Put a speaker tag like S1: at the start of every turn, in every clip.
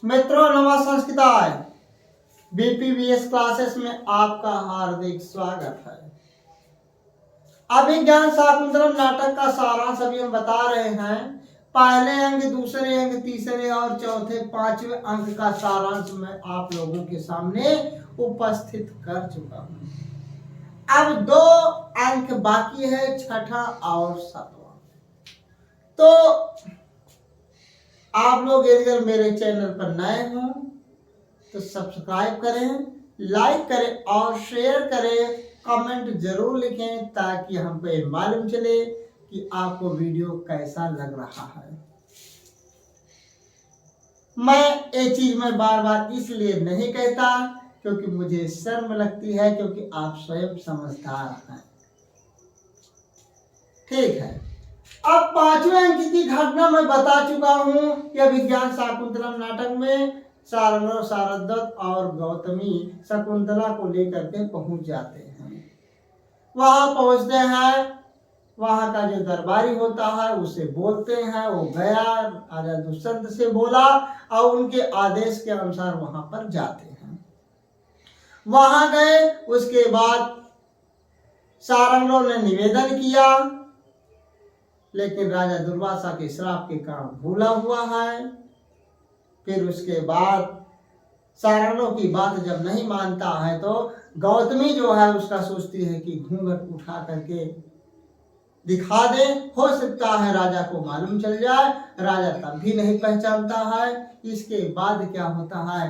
S1: मित्रों नमस्कार। बीपीवीएस क्लासेस में आपका हार्दिक स्वागत है। अभिज्ञान शाकुंतलम नाटक का सारांश अभी हम बता रहे हैं। पहले अंक, दूसरे अंक, तीसरे और चौथे, पांचवें अंक का सारांश मैं आप लोगों के सामने उपस्थित कर चुका हूं। अब 2 अंक बाकी है, छठा और सातवां। तो आप लोग यदि मेरे चैनल पर नए हों तो सब्सक्राइब करें, लाइक करें और शेयर करें, कमेंट जरूर लिखें ताकि हमको ये मालूम चले कि आपको वीडियो कैसा लग रहा है। मैं ये चीज में बार बार इसलिए नहीं कहता क्योंकि मुझे शर्म लगती है, क्योंकि आप स्वयं समझदार हैं। ठीक है, अब 5वें अंक की घटना मैं बता चुका हूं कि अभिज्ञान शाकुंतलम नाटक में सारंग, सारदत्त और गौतमी शकुंतला को लेकर के पहुंच जाते हैं। वहां पहुंचते हैं, वहां का जो दरबारी होता है उसे बोलते हैं, वो गया राजा दुष्यंत से बोला और उनके आदेश के अनुसार वहां पर जाते हैं। वहां गए, उसके बाद सारंगों ने निवेदन किया, लेकिन राजा दुर्वासा के श्राप के कारण भूला हुआ है। फिर उसके बाद सारंगों की बात जब नहीं मानता है तो गौतमी जो है उसका सोचती है कि घूंघट उठा करके दिखा दे, हो सकता है राजा को मालूम चल जाए। राजा तब भी नहीं पहचानता है। इसके बाद क्या होता है,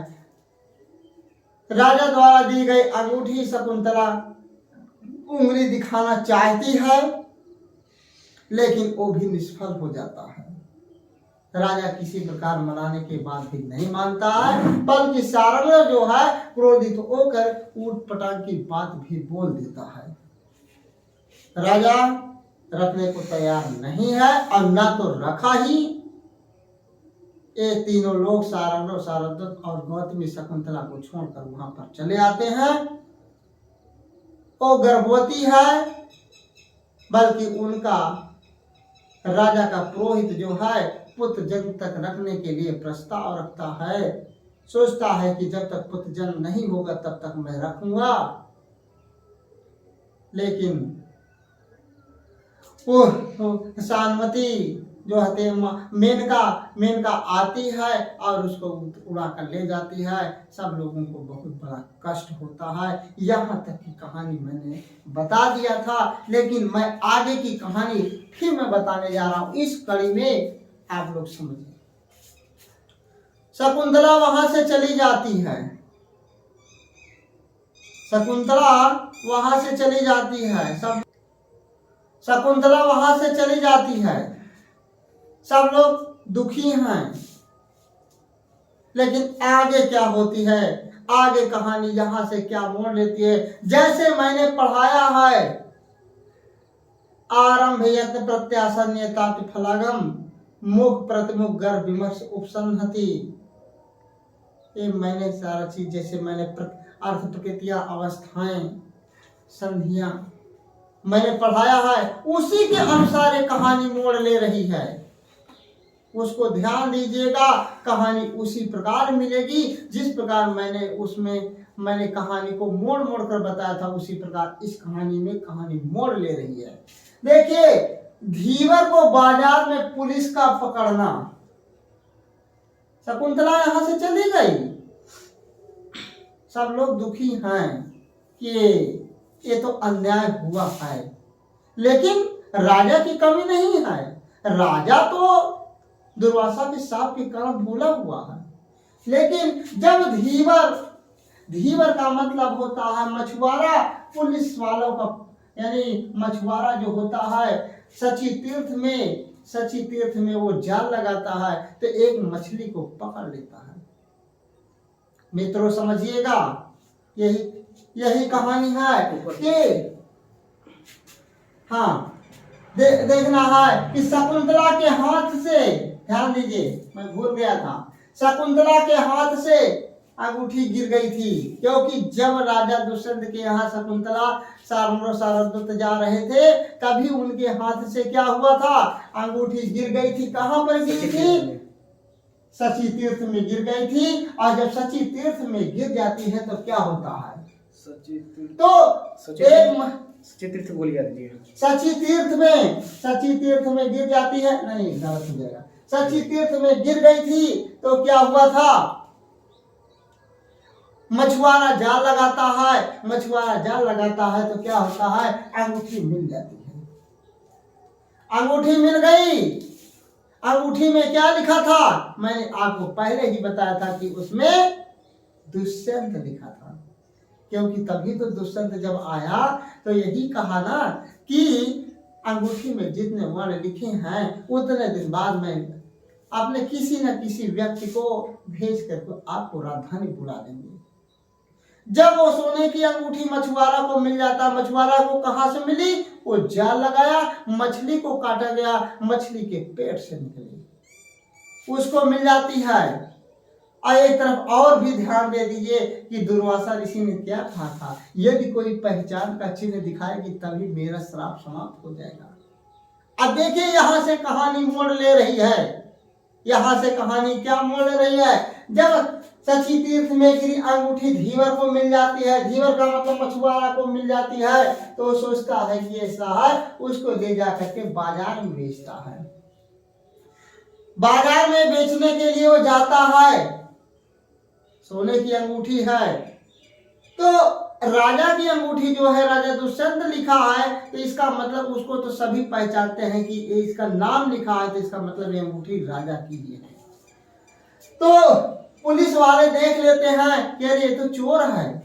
S1: राजा द्वारा दी गई अंगूठी शकुंतला उंगली दिखाना चाहती है, लेकिन वो भी निष्फल हो जाता है। राजा किसी प्रकार मनाने के बाद भी नहीं मानता है, बल्कि सारंग जो है क्रोधित होकर ऊट पटांग की बात भी बोल देता है। राजा रखने को तैयार नहीं है और ना तो रखा ही। ये तीनों लोग सारंग, सारदत्त और गौतमी शकुंतला को छोड़कर वहां पर चले आते हैं। वो गर्भवती है, बल्कि उनका राजा का पुरोहित जो है पुत्र जन्म तक रखने के लिए प्रस्ताव रखता है। सोचता है कि जब तक पुत्र जन्म नहीं होगा तब तक मैं रखूंगा। लेकिन वो सानमती जो है मेनका आती है और उसको उड़ा कर ले जाती है। सब लोगों को बहुत बड़ा कष्ट होता है। यहाँ तक की कहानी मैंने बता दिया था, लेकिन मैं आगे की कहानी फिर मैं बताने जा रहा हूँ। इस कड़ी में आप लोग समझिए। शकुंतला वहां से चली जाती है। शकुंतला वहां से चली जाती है। शकुंतला वहां से चली जाती है। सब लोग दुखी हैं। लेकिन आगे क्या होती है, आगे कहानी यहां से क्या मोड़ लेती है, जैसे मैंने पढ़ाया है, आरंभ यत्न प्रत्याशन्यता फलागम मुख प्रतिमुख गर्भ विमर्श उपसंहति। ये मैंने सारा चीज, जैसे मैंने अर्थ प्रकृतियां, अवस्थाएं, संधियां मैंने पढ़ाया है, उसी के अनुसार ये कहानी मोड़ ले रही है। उसको ध्यान दीजिएगा, कहानी उसी प्रकार मिलेगी जिस प्रकार मैंने कहानी को मोड़ मोड़ कर बताया था। उसी प्रकार इस कहानी में कहानी मोड़ ले रही है। देखिए, धीवर को बाजार में पुलिस का पकड़ना। शकुंतला यहां से चली गई। सब लोग दुखी हैं कि ये तो अन्याय हुआ है, लेकिन राजा की कमी नहीं है। राजा तो दुर्वासा के शाप के कारण भूला हुआ है, लेकिन जब धीवर का मतलब होता है मछुआरा, पुलिस वालों का, यानी मछुआरा जो होता है सची तीर्थ में वो जाल लगाता है तो एक मछली को पकड़ लेता है। मित्रों समझिएगा, यही कहानी है कि हाँ, देखना है कि शकुंतला के हाथ से, ध्यान दीजिए मैं भूल गया था, शकुंतला के हाथ से अंगूठी गिर गई थी, क्योंकि जब राजा दुष्यंत के यहाँ शकुंतला सारदत्त जा रहे थे तभी उनके हाथ से क्या हुआ था, अंगूठी गिर गई थी। कहाँ पर गिरी थी? शची तीर्थ में गिर गई थी, और जब शची तीर्थ में गिर जाती है तो क्या होता है?
S2: सची तीर्थ बोल गया।
S1: सची तीर्थ में गिर जाती है, नहीं गलत हो जाएगा। सची तीर्थ में गिर गई थी तो क्या हुआ था? मछुआरा जाल लगाता है, मछुआरा जाल लगाता है तो क्या होता है? अंगूठी मिल जाती है। अंगूठी मिल गई। अंगूठी में क्या लिखा था? मैंने आपको पहले ही बताया था कि उसमें दुष्यंत लिखा था, क्योंकि तभी तो दुष्यंत जब आया तो यही कहा ना कि अंगूठी में जितने वर्ण लिखे हैं उतने दिन बाद में आपने किसी न किसी व्यक्ति को भेज करके आपको राजधानी बुला देंगे। जब वो सोने की अंगूठी मछुआरा को मिल जाता, मछुआरा को कहां से मिली? वो जाल लगाया, मछली को काटा गया, मछली के पेट से निकली, उसको मिल जाती है। और एक तरफ और भी ध्यान दे दीजिए कि दुर्वासा ऋषि ने क्या कहा था? यदि कोई पहचान का चिन्ह दिखाएगी तभी मेरा श्राप समाप्त हो जाएगा। अब देखिए यहां से कहानी मोड़ ले रही है। यहां से कहानी क्या मोड़ रही है? जब शची तीर्थ में गिरी अंगूठी धीवर को मिल जाती है, धीवर का मतलब मछुआरा को मिल जाती है, तो वो सोचता है कि ऐसा है, उसको ले जा करके बाजार में बेचता है। बाजार में बेचने के लिए वो जाता है, सोने की अंगूठी है, तो राजा की अंगूठी जो है राजा दुष्यंत लिखा है, तो इसका मतलब उसको तो सभी पहचानते हैं कि इसका नाम लिखा है, तो इसका मतलब ये अंगूठी राजा की ही है। तो पुलिस वाले देख लेते हैं कि अरे ये तो चोर है,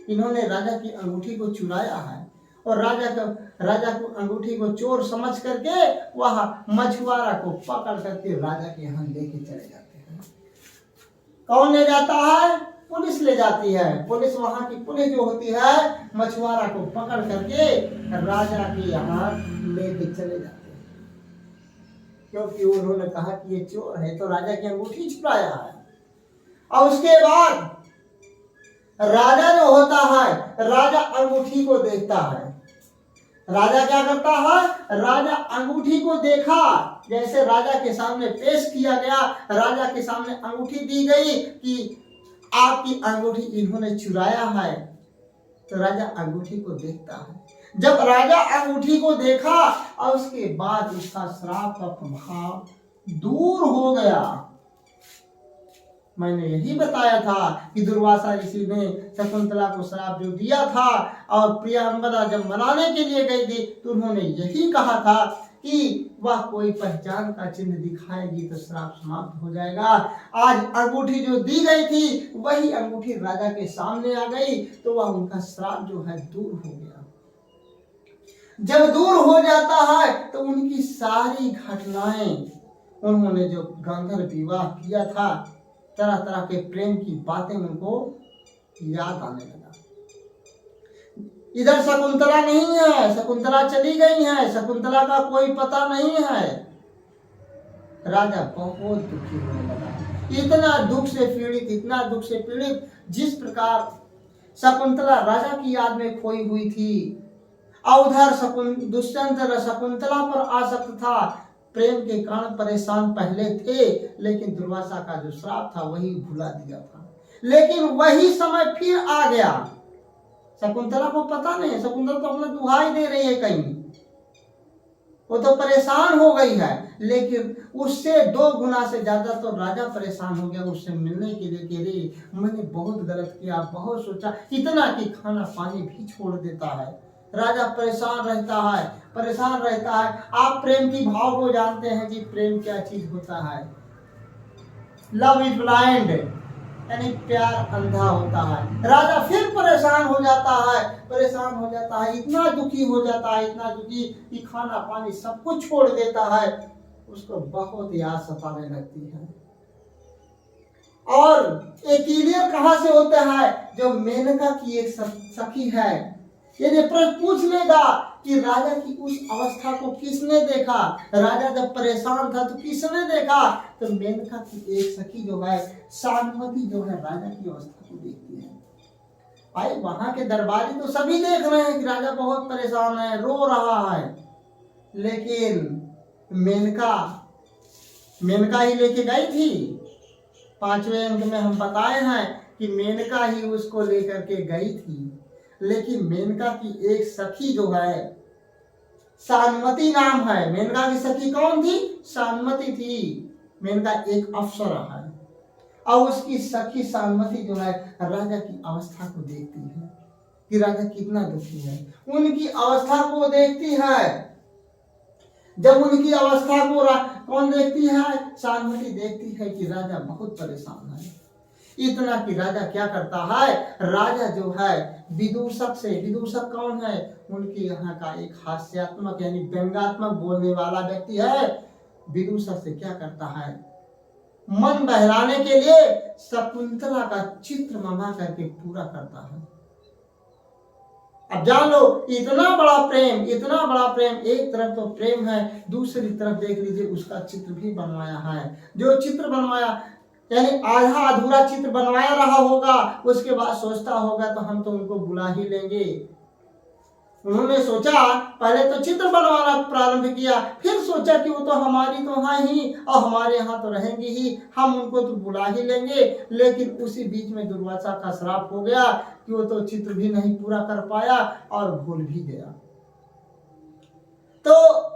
S1: इन्होंने राजा की अंगूठी को चुराया है, और राजा को अंगूठी को चोर समझ करके वह मछुआरा को पकड़ करके राजा के यहाँ लेके चले जाते हैं। कौन ले जाता है? पुलिस ले जाती है। पुलिस, वहां की पुलिस जो होती है, मछुआरा को पकड़ करके राजा के यहाँ लेके चले जाते हैं, क्योंकि उन्होंने कहा कि ये चोर है, तो राजा की अंगूठी चुराया है। और उसके बाद राजा जो होता है, राजा अंगूठी को देखता है। राजा क्या करता है? राजा अंगूठी को देखा, जैसे राजा के सामने पेश किया गया, राजा के सामने अंगूठी दी गई कि आपकी अंगूठी इन्होंने चुराया है, तो राजा अंगूठी को देखता है। जब राजा अंगूठी को देखा और उसके बाद उसका श्राप का प्रभाव दूर हो गया। मैंने यही बताया था कि दुर्वासा ऋषि ने शकुंतला को श्राप जो दिया था, और प्रियंवदा जब मनाने के लिए गई थी तो उन्होंने यही कहा था कि वह कोई पहचान का चिन्ह दिखाएगी तो श्राप समाप्त हो जाएगा। आज अंगूठी जो दी गई थी वही अंगूठी राजा के सामने आ गई, तो वह उनका श्राप जो है दूर हो गया। जब दूर हो जाता है तो उनकी सारी घटनाएं, उन्होंने जो गांधर्व विवाह किया था, तरह तरह के प्रेम की बातें उनको याद आने लगा। इधर शकुंतला नहीं है, शकुंतला चली गई है, शकुंतला का कोई पता नहीं है। राजा बहुत दुखी होने लगा, इतना दुख से पीड़ित, इतना दुख से पीड़ित, जिस प्रकार शकुंतला राजा की याद में खोई हुई थी, और उधर दुष्यंत शकुंतला पर आसक्त था, प्रेम के कारण परेशान पहले थे, लेकिन दुर्वासा का जो श्राप था वही भुला दिया था। लेकिन वही समय फिर आ गया। शकुंतला को पता नहीं, शकुंतला तो अपना दुहाई दे रही है कहीं, वो तो परेशान हो गई है, लेकिन उससे 2 गुना से ज्यादा तो राजा परेशान हो गया उससे मिलने के लिए। कह रही मैंने बहुत गलत किया, बहुत सोचा, इतना कि खाना पानी भी छोड़ देता है। राजा परेशान रहता है। आप प्रेम की भाव को जानते हैं जी, प्रेम क्या चीज होता है? लव इज ब्लाइंड, यानी प्यार अंधा होता है। राजा फिर परेशान हो जाता है, इतना दुखी हो जाता है, इतना दुखी कि खाना पानी सब कुछ छोड़ देता है। उसको बहुत याद सताने लगती है। और एक क्लियर कहां से होता है? जो मेनका की एक सखी है, यदि प्रश्न पूछ लेगा कि राजा की उस अवस्था को किसने देखा, राजा जब परेशान था तो किसने देखा, तो मेनका की एक सखी जो है, सानुमति जो है, राजा की अवस्था को देखती है। भाई वहां के दरबारी तो सभी देख रहे हैं कि राजा बहुत परेशान है, रो रहा है, लेकिन मेनका ही लेके गई थी 5वें अंक में हम बताए हैं कि मेनका ही उसको लेकर के गई थी, लेकिन मेनका की एक सखी जो है सानमती नाम है। मेनका की सखी कौन थी? सानमती थी। मेनका एक अफसर है और उसकी सखी सानमती जो है राजा की अवस्था को देखती है कि राजा कितना दुखी है। उनकी अवस्था को देखती है। जब उनकी अवस्था को कौन देखती है? सानमती देखती है कि राजा बहुत परेशान है। इतना कि राजा क्या करता है, राजा जो है विदूषक से, विदूषक कौन है? उनके यहाँ का एक हास्यात्मक यानी व्यंग्यात्मक बोलने वाला व्यक्ति है। विदूषक से क्या करता है, मन बहलाने के लिए शकुंतला का चित्र मंगा करके पूरा करता है। अब जान लो, इतना बड़ा प्रेम, इतना बड़ा प्रेम, एक तरफ तो प्रेम है, दूसरी तरफ देख लीजिए उसका चित्र भी बनवाया है। जो चित्र बनवाया यानी आधा अधूरा चित्र बनवाया रहा होगा, उसके बाद सोचता होगा तो हम तो उनको बुला ही लेंगे। उन्होंने सोचा, पहले तो चित्र बनवाना प्रारंभ किया, फिर सोचा कि वो तो हमारी तो है ही और हमारे यहाँ तो रहेंगी ही, हम उनको तो बुला ही लेंगे। लेकिन उसी बीच में दुर्वासा का श्राप हो गया कि वो तो चित्र भी नहीं पूरा कर पाया और भूल भी गया। तो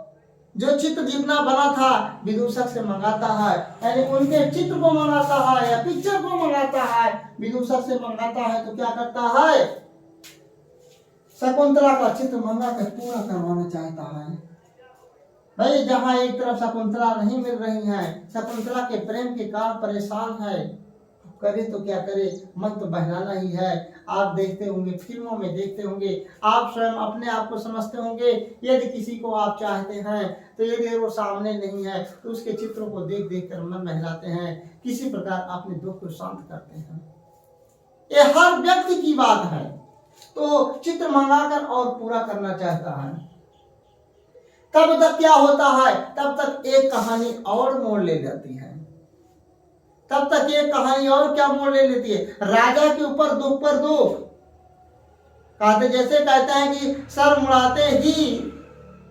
S1: जो चित्र जितना बना था विदूषक से मंगाता है, यानी उनके चित्र को मंगाता है या पिक्चर को मंगाता है, विदूषक से मंगाता है। तो क्या करता है, शकुंतला का चित्र मंगा कर पूरा करवाना चाहता है। भाई जहां एक तरफ शकुंतला नहीं मिल रही है, शकुंतला के प्रेम के कारण परेशान है, करे तो क्या करे, मन तो बहलाना ही है। आप देखते होंगे, फिल्मों में देखते होंगे, आप स्वयं अपने आप को समझते होंगे, यदि किसी को आप चाहते हैं तो यदि वो सामने नहीं है तो उसके चित्रों को देख देख कर मन बहलाते हैं, किसी प्रकार अपने दुख को शांत करते हैं। ये हर व्यक्ति की बात है। तो चित्र मंगाकर और पूरा करना चाहता है। तब तक क्या होता है, तब तक एक कहानी और मोड़ ले जाती है। तब तक एक कहानी और क्या मोड़ ले लेती है, राजा के ऊपर दुख पर दुख। जैसे कहते हैं कि सर मुड़ाते ही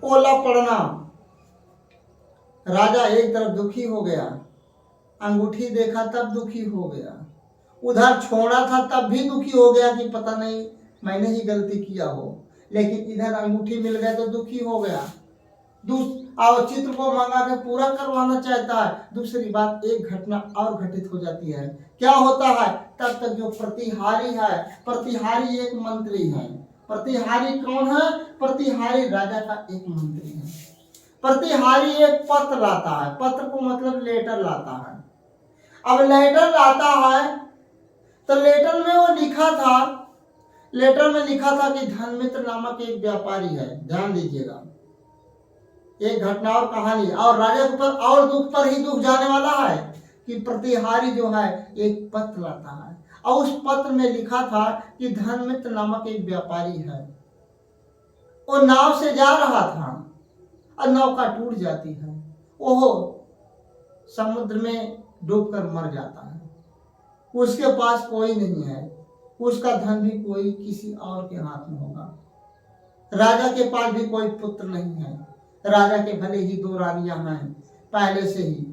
S1: ओला पड़ना। राजा एक तरफ दुखी हो गया, अंगूठी देखा तब दुखी हो गया, उधर छोड़ा था तब भी दुखी हो गया कि पता नहीं मैंने ही गलती किया हो, लेकिन इधर अंगूठी मिल गया तो दुखी हो गया। और चित्र को मंगा के पूरा करवाना चाहता है। दूसरी बात, एक घटना और घटित हो जाती है। क्या होता है, तब तक जो प्रतिहारी है, प्रतिहारी एक मंत्री है। प्रतिहारी कौन है? प्रतिहारी राजा का एक मंत्री है। प्रतिहारी एक पत्र लाता है, पत्र को मतलब लेटर लाता है। अब लेटर लाता है तो लेटर में वो लिखा था, लेटर में लिखा था कि धनमित्र नामक एक व्यापारी है। ध्यान दीजिएगा, एक घटना और कहानी, और राजा के ऊपर और दुख पर ही दुख जाने वाला है कि प्रतिहारी जो है एक पत्र लाता है और उस पत्र में लिखा था कि धनमित्र नामक एक व्यापारी है। वो नाव से जा रहा था और नौका टूट जाती है, वो समुद्र में डूबकर मर जाता है। उसके पास कोई नहीं है, उसका धन भी कोई किसी और के हाथ में होगा। राजा के पास भी कोई पुत्र नहीं है। राजा के भले ही 2 रानियां हैं पहले से ही,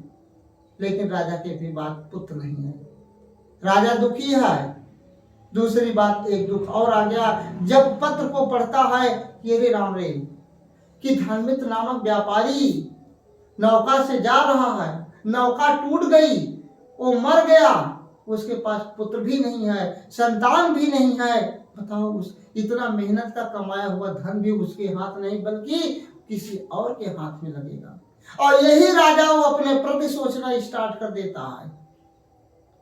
S1: लेकिन राजा के भी बात पुत्र नहीं है। राजा दुखी है। दूसरी बात, एक दुख और आ गया जब पत्र को पढ़ता है कि रे राम रे, कि धनमित्र नामक व्यापारी नौका से जा रहा है, नौका टूट गई, वो मर गया, उसके पास पुत्र भी नहीं है, संतान भी नहीं है। बताओ, उस इतना मेहनत का कमाया हुआ धन भी उसके हाथ नहीं बल्कि किसी और के हाथ में लगेगा। और यही राजा वो अपने प्रति सोचना स्टार्ट कर देता है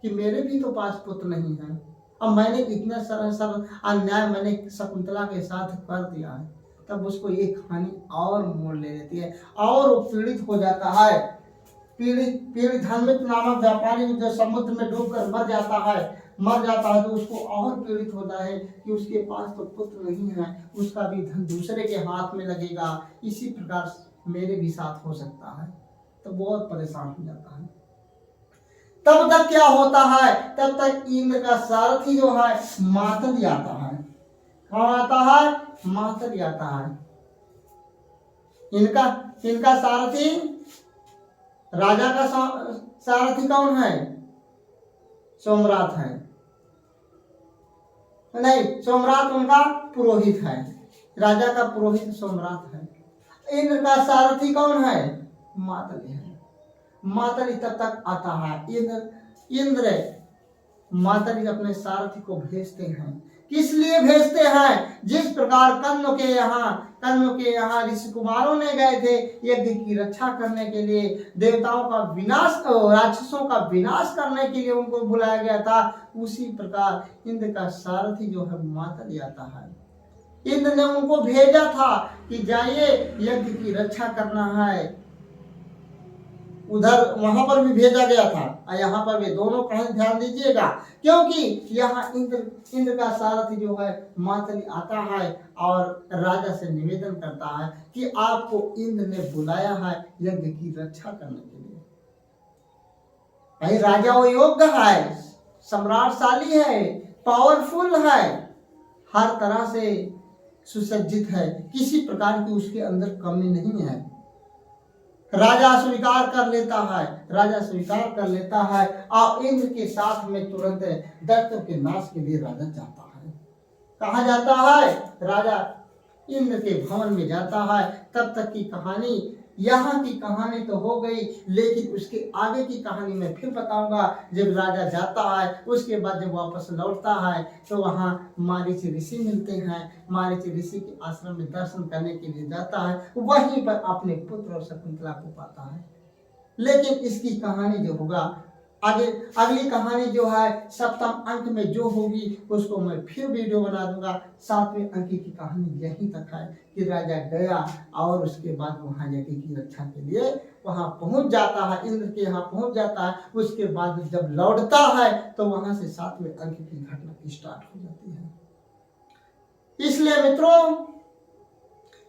S1: कि मेरे भी तो पास पुत्र नहीं है, अब मैंने इतना सरल अन्याय मैंने शकुंतला के साथ कर दिया है। तब उसको ये कहानी और मोड़ ले लेती है और वो पीड़ित हो जाता है। पीड़ित धनमित्र नामक व्यापारी जो समुद्र में डूबकर मर जाता है तो उसको और पीड़ित होता है कि उसके पास तो पुत्र नहीं है, उसका भी धन दूसरे के हाथ में लगेगा, इसी प्रकार मेरे भी साथ हो सकता है। तो बहुत परेशान हो जाता है। तब तक क्या होता है, तब तक इंद्र का सारथी जो है मातली आता है। कौन आता है? मातली आता है। इनका सारथी, राजा का सारथी कौन है? सोमरात है, नहीं, सोमरात उनका पुरोहित है, राजा का पुरोहित सोमरात है। इंद्र का सारथी कौन है? मातली है। मातली तब तक आता है। इंद्र मातली अपने सारथी को भेजते हैं। किस लिए भेजते हैं? जिस प्रकार कर्ण के यहाँ ऋषि कुमारों ने गए थे यज्ञ की रक्षा करने के लिए, देवताओं का विनाश, राक्षसों का विनाश करने के लिए उनको बुलाया गया था, उसी प्रकार इंद्र का सारथी जो है मातली आता है। इंद्र ने उनको भेजा था कि जाइए यज्ञ की रक्षा करना है। उधर वहां पर भी भेजा गया था और यहाँ पर भी, दोनों कहीं ध्यान दीजिएगा, क्योंकि यहाँ इंद्र का सारथी जो है मातली आता है और राजा से निवेदन करता है कि आपको इंद्र ने बुलाया है यज्ञ की रक्षा करने के लिए। भाई राजा वो योग्य है, सम्राटशाली है, पावरफुल है, हर तरह से सुसज्जित है, किसी प्रकार की उसके अंदर कमी नहीं है। राजा स्वीकार कर लेता है और इंद्र के साथ में तुरंत दैत्यों के नाश के लिए राजा जाता है। कहाँ जाता है? राजा इंद्र के भवन में जाता है। तब तक की कहानी, यहाँ की कहानी तो हो गई, लेकिन उसके आगे की कहानी मैं फिर बताऊंगा। जब राजा जाता है उसके बाद जब वापस लौटता है तो वहाँ मारीच ऋषि मिलते हैं। मारीच ऋषि के आश्रम में दर्शन करने के लिए जाता है, वहीं पर अपने पुत्र और शकुंतला को पाता है। लेकिन इसकी कहानी जो होगा आगे, अगली कहानी जो है सप्तम अंक में जो होगी उसको मैं फिर वीडियो बना दूंगा। 7वें अंक की कहानी यहीं तक है कि राजा गया और उसके बाद वहां यज्ञ की रक्षा के लिए वहां पहुंच जाता है, इंद्र के यहाँ पहुंच जाता है। उसके बाद जब लौटता है तो वहां से 7वें अंक की घटना स्टार्ट हो जाती है। इसलिए मित्रों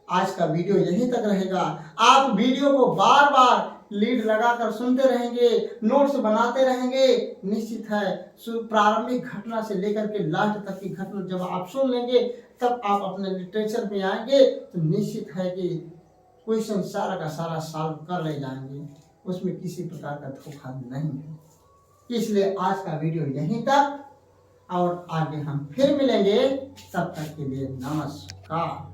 S1: आज का वीडियो यहीं तक रहेगा। आप वीडियो को बार बार लीड लगाकर सुनते रहेंगे, नोट्स बनाते रहेंगे, निश्चित है प्रारंभिक घटना से लेकर के लास्ट तक की घटना जब आप सुन लेंगे तब आप अपने लिटरेचर में आएंगे तो निश्चित है कि क्वेश्चन सारा का सारा सॉल्व कर ले जाएंगे, उसमें किसी प्रकार का धोखा नहीं है। इसलिए आज का वीडियो यहीं तक और आगे हम फिर मिलेंगे, तब तक के लिए नमस्कार।